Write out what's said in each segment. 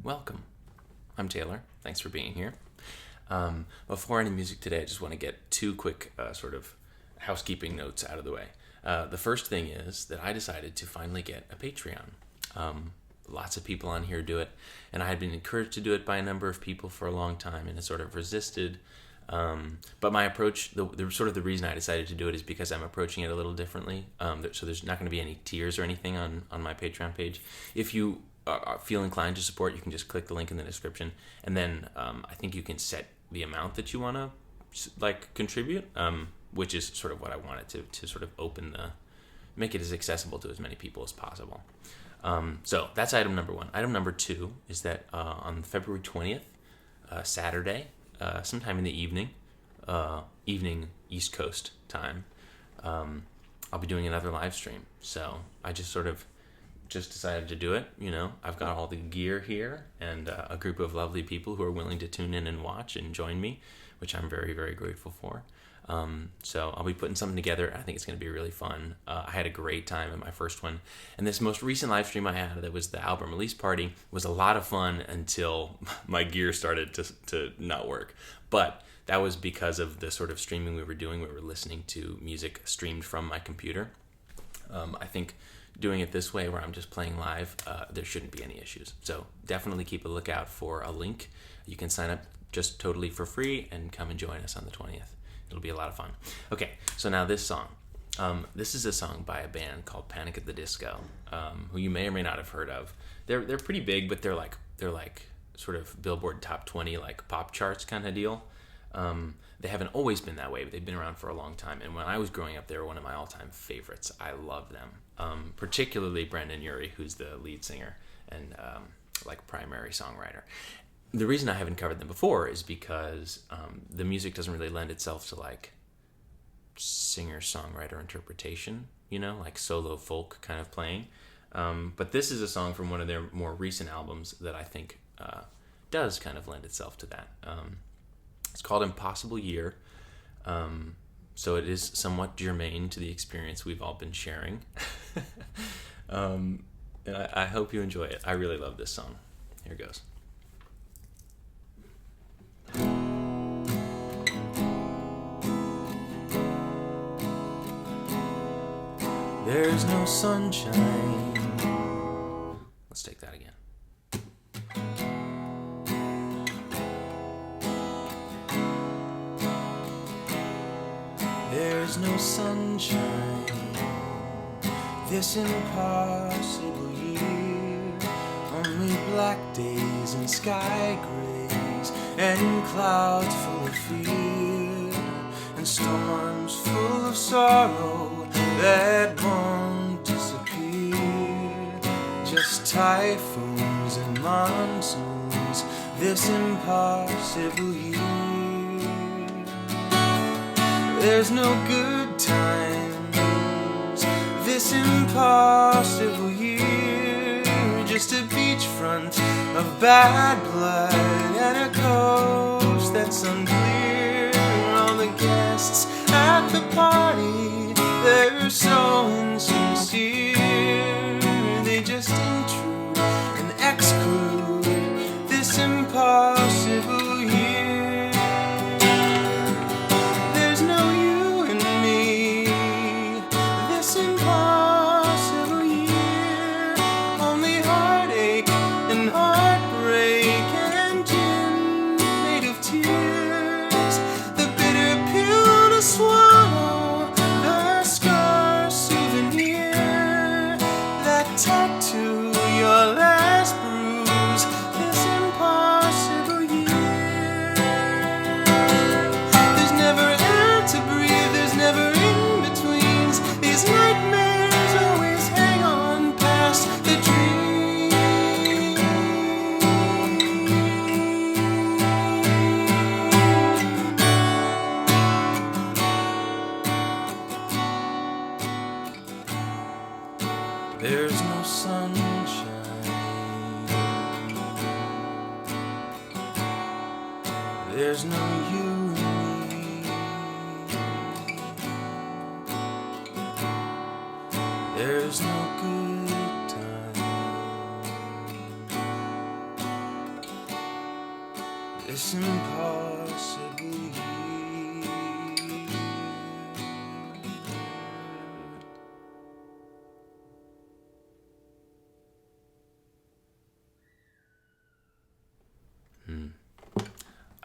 welcome. I'm Taylor. Thanks for being here. Before any music today, I just want to get two quick sort of housekeeping notes out of the way. The first thing is that I decided to finally get a Patreon. Lots of people on here do it, and I had been encouraged to do it by a number of people for a long time, and had sort of resisted. But my approach, the sort of the reason I decided to do it is because I'm approaching it a little differently. So there's not going to be any tiers or anything on my Patreon page. If you feel inclined to support, you can just click the link in the description, and then I think you can set the amount that you want to contribute, which is sort of what I wanted to sort of make it as accessible to as many people as possible. So that's item number one. Item number two is that on February 20th, Saturday, sometime in the evening East Coast time, I'll be doing another live stream. So I just decided to do it. I've got all the gear here and a group of lovely people who are willing to tune in and watch and join me, which I'm very, very grateful for. So I'll be putting something together. I think it's going to be really fun. I had a great time at my first one. And this most recent live stream I had, that was the album release party, was a lot of fun until my gear started to not work. But that was because of the sort of streaming we were doing. We were listening to music streamed from my computer. I think doing it this way, where I'm just playing live, there shouldn't be any issues. So definitely keep a lookout for a link. You can sign up just totally for free and come and join us on the 20th. It'll be a lot of fun. Okay, so now this song. This is a song by a band called Panic at the Disco, who you may or may not have heard of. They're pretty big, but they're like sort of Billboard top 20 like pop charts kind of deal. They haven't always been that way, but they've been around for a long time. And when I was growing up, they were one of my all-time favorites. I love them, particularly Brendan Urie, who's the lead singer and primary songwriter. The reason I haven't covered them before is because the music doesn't really lend itself to like singer-songwriter interpretation, like solo folk kind of playing. But this is a song from one of their more recent albums that I think does kind of lend itself to that. It's called Impossible Year, so it is somewhat germane to the experience we've all been sharing. And I hope you enjoy it. I really love this song. Here it goes. There's no sunshine. Let's take that again. There's no sunshine this impossible year. Only black days and sky grays and clouds full of fear and storms full of sorrow that won't disappear. Just typhoons and monsoons this impossible year. There's no good times this impossible year. Just a beachfront of bad blood and a coast that's unclear. All the guests at the party, they're so insincere. They just intrude and exclude this impossible year. There's no you and me this impossible year. Only heartache and heartbreak and gin made of tears. The bitter pill to swallow, the scar souvenir, that tattoo, your last bruise, this impossible year. There's never air to breathe, there's never in-betweens. These nightmares always hang on past the dream. There's no sunshine. There's no you and me. There's no good time. this impossibly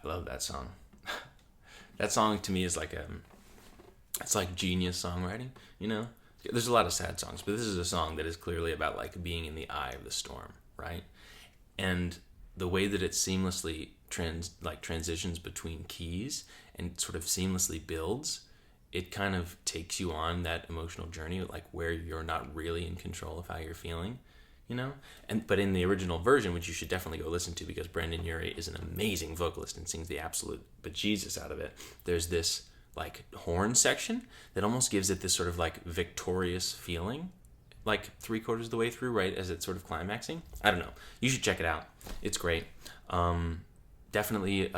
I love that song. That song to me is like it's like genius songwriting, you know? There's a lot of sad songs, but this is a song that is clearly about like being in the eye of the storm, right? And the way that it seamlessly transitions between keys and sort of seamlessly builds, it kind of takes you on that emotional journey, like where you're not really in control of how you're feeling, you know? But in the original version, which you should definitely go listen to because Brandon Urie is an amazing vocalist and sings the absolute bejesus out of it, there's this like horn section that almost gives it this sort of like victorious feeling, like 3/4 of the way through, right as it's sort of climaxing. I don't know. You should check it out. It's great. Definitely,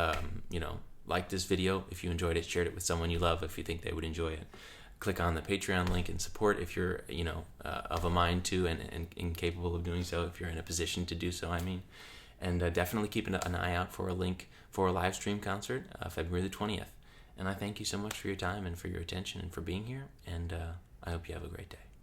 like this video if you enjoyed it. Shared it with someone you love if you think they would enjoy it. Click on the Patreon link and support if you're, of a mind to and incapable of doing so, if you're in a position to do so, I mean. And definitely keep an eye out for a link for a live stream concert, February the 20th. And I thank you so much for your time and for your attention and for being here. And I hope you have a great day.